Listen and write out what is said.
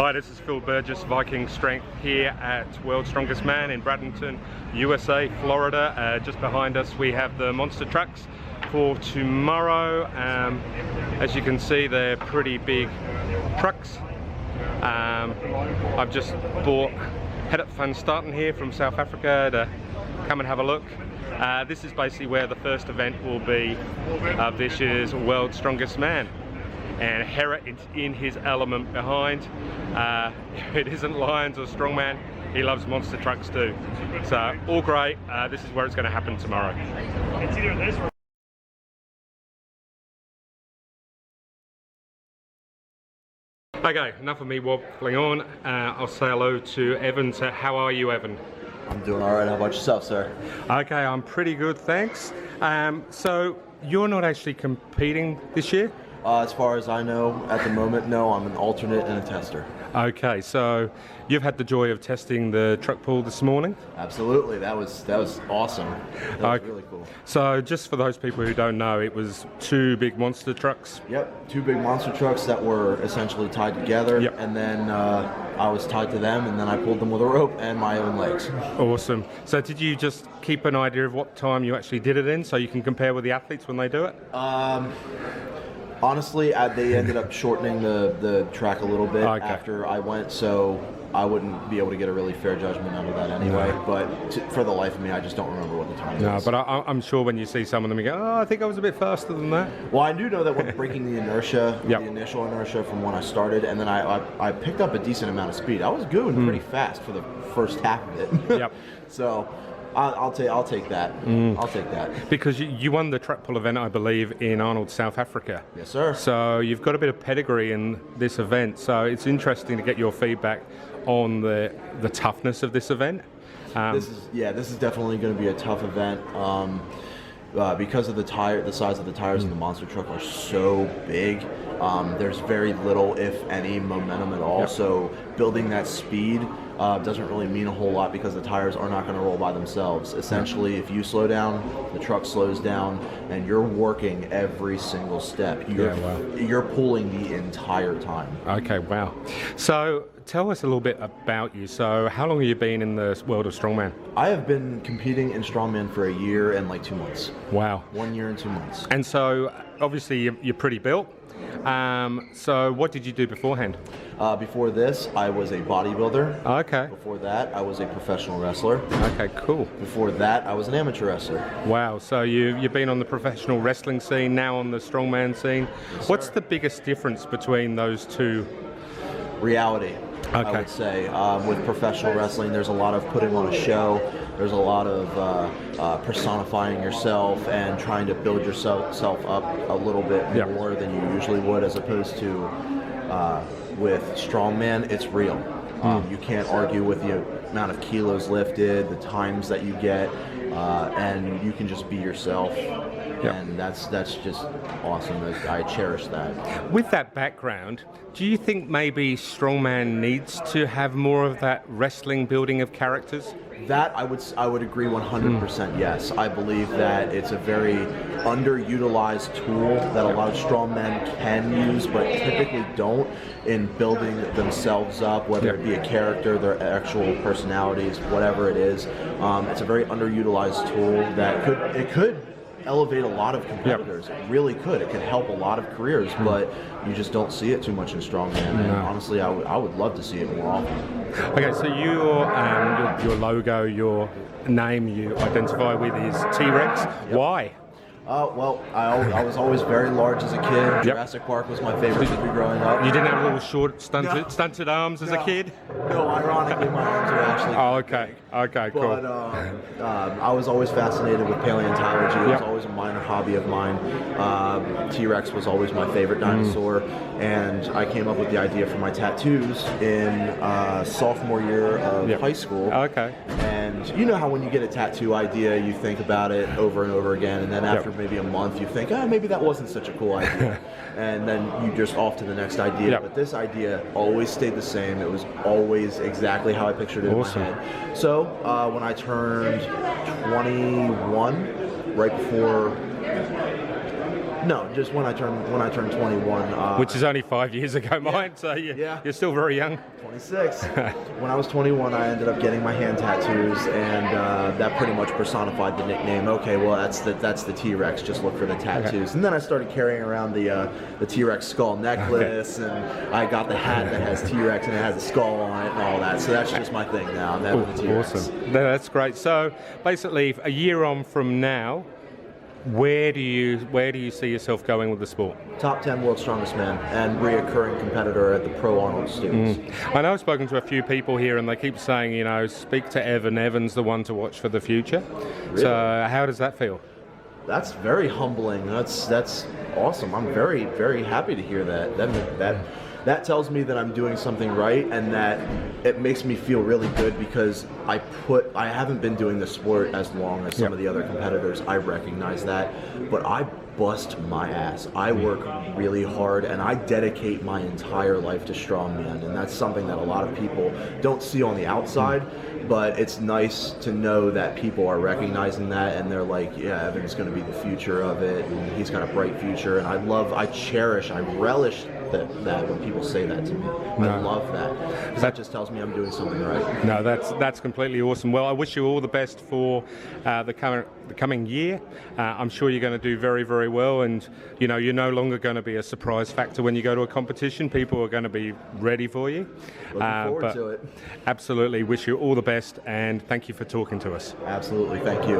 Hi, this is Phil Burgess, Viking Strength, here at World's Strongest Man in Bradenton, USA, Florida. Just behind us we have the monster trucks for tomorrow. As you can see, they're pretty big trucks. I've just bought Head Up Fun starting here from South Africa to come and have a look. This is basically where the first event will be of this year's World's Strongest Man. And Herrick is in his element behind. It isn't Lions or Strongman, he loves monster trucks too. So all great, this is where it's going to happen tomorrow. It's either this or okay, enough of me waffling on. I'll say hello to Evan. So how are you, Evan? I'm doing all right. How about yourself, sir? Okay, I'm pretty good, thanks. So you're not actually competing this year? As far as I know, at the moment, no. I'm an alternate and a tester. Okay, so you've had the joy of testing the truck pool this morning? Absolutely. That was awesome. That was really cool. So just for those people who don't know, it was two big monster trucks? Yep, two big monster trucks that were essentially tied together. Yep. And then I was tied to them, and then I pulled them with a rope and my own legs. Awesome. So did you just keep an idea of what time you actually did it in so you can compare with the athletes when they do it? Honestly, they ended up shortening the track a little bit after I went, so I wouldn't be able to get a really fair judgment out of that anyway. No. But for the life of me, I just don't remember what the time was. No, but I'm sure when you see some of them, you go, oh, I think I was a bit faster than that. Well, I do know that when breaking the inertia, yep. the initial inertia from when I started, and then I picked up a decent amount of speed. I was going pretty fast for the first half of it. Yep. So I'll take that. I'll take that. Because you won the track pull event, I believe, in Arnold, South Africa. Yes, sir. So you've got a bit of pedigree in this event. So it's interesting to get your feedback on the toughness of this event. This is definitely going to be a tough event. Because of the size of the tires of the monster truck are so big, there's very little, if any, momentum at all. Yep. So building that speed doesn't really mean a whole lot because the tires are not going to roll by themselves. Essentially, if you slow down, the truck slows down, and you're working every single step. You're pulling the entire time. Okay, wow. So tell us a little bit about you. So how long have you been in the world of Strongman? I have been competing in Strongman for a year and like 2 months. Wow. 1 year and 2 months. And so obviously you're pretty built. So what did you do beforehand? Before this, I was a bodybuilder. Okay. Before that, I was a professional wrestler. Okay, cool. Before that, I was an amateur wrestler. Wow, so you've been on the professional wrestling scene, now on the strongman scene. Yes, what's the biggest difference between those two? Reality. Okay. I would say with professional wrestling, there's a lot of putting on a show. There's a lot of personifying yourself and trying to build yourself up a little bit more than you usually would, as opposed to with strongman, it's real. You can't argue with the amount of kilos lifted, the times that you get, and you can just be yourself. Yep. And that's just awesome. I cherish that. With that background, do you think maybe Strongman needs to have more of that wrestling building of characters? That I would agree 100%. Yes, I believe that it's a very underutilized tool that a lot of strongmen can use, but typically don't, in building themselves up, whether it be a character, their actual personalities, whatever it is. It's a very underutilized tool that could elevate a lot of competitors. It really could. It could help a lot of careers, but you just don't see it too much in strongman. And honestly, I would love to see it more often. Okay, so your logo, your name, you identify with is T-Rex. Yep. Why? Well, I was always very large as a kid. Jurassic Park was my favorite movie growing up. You didn't have little short stunted arms as a kid? No, ironically, my arms are actually okay. Okay, cool. But I was always fascinated with paleontology. It was always a minor hobby of mine. T-Rex was always my favorite dinosaur, and I came up with the idea for my tattoos in sophomore year of high school. Okay. And you know how when you get a tattoo idea, you think about it over and over again, and then after maybe a month, you think, maybe that wasn't such a cool idea. And then you just off to the next idea. But this idea always stayed the same. It was always exactly how I pictured it in my head. So when I turned 21, right before No, just when I turned 21. Which is only 5 years ago, mine. So you're still very young. 26. When I was 21, I ended up getting my hand tattoos, and that pretty much personified the nickname. Okay, well that's the T-Rex. Just look for the tattoos. Okay. And then I started carrying around the T-Rex skull necklace, and I got the hat that has T-Rex and it has a skull on it and all that. So that's just my thing now. I'm Evan the T-Rex. Awesome. No, that's great. So basically, a year on from now, where do you see yourself going with the sport? Top 10 world's strongest man and reoccurring competitor at the Pro Arnold Students. I know I've spoken to a few people here and they keep saying, you know, speak to Evan. Evan's the one to watch for the future. Really? So how does that feel? That's very humbling. That's awesome. I'm very, very happy to hear that. That tells me that I'm doing something right, and that it makes me feel really good because I haven't been doing the sport as long as some of the other competitors. I recognize that, but I bust my ass. I work really hard, and I dedicate my entire life to strongman, and that's something that a lot of people don't see on the outside, but it's nice to know that people are recognizing that, and they're like, yeah, Evan's going to be the future of it, and he's got a bright future, and I relish that when people say that to me. I love that, because that just tells me I'm doing something right. No, that's completely awesome. Well, I wish you all the best for the coming year. I'm sure you're going to do very, very well, and you know, you're no longer going to be a surprise factor when you go to a competition. People are going to be ready for you. Looking forward to it. Absolutely. Wish you all the best, and thank you for talking to us. Absolutely. Thank you.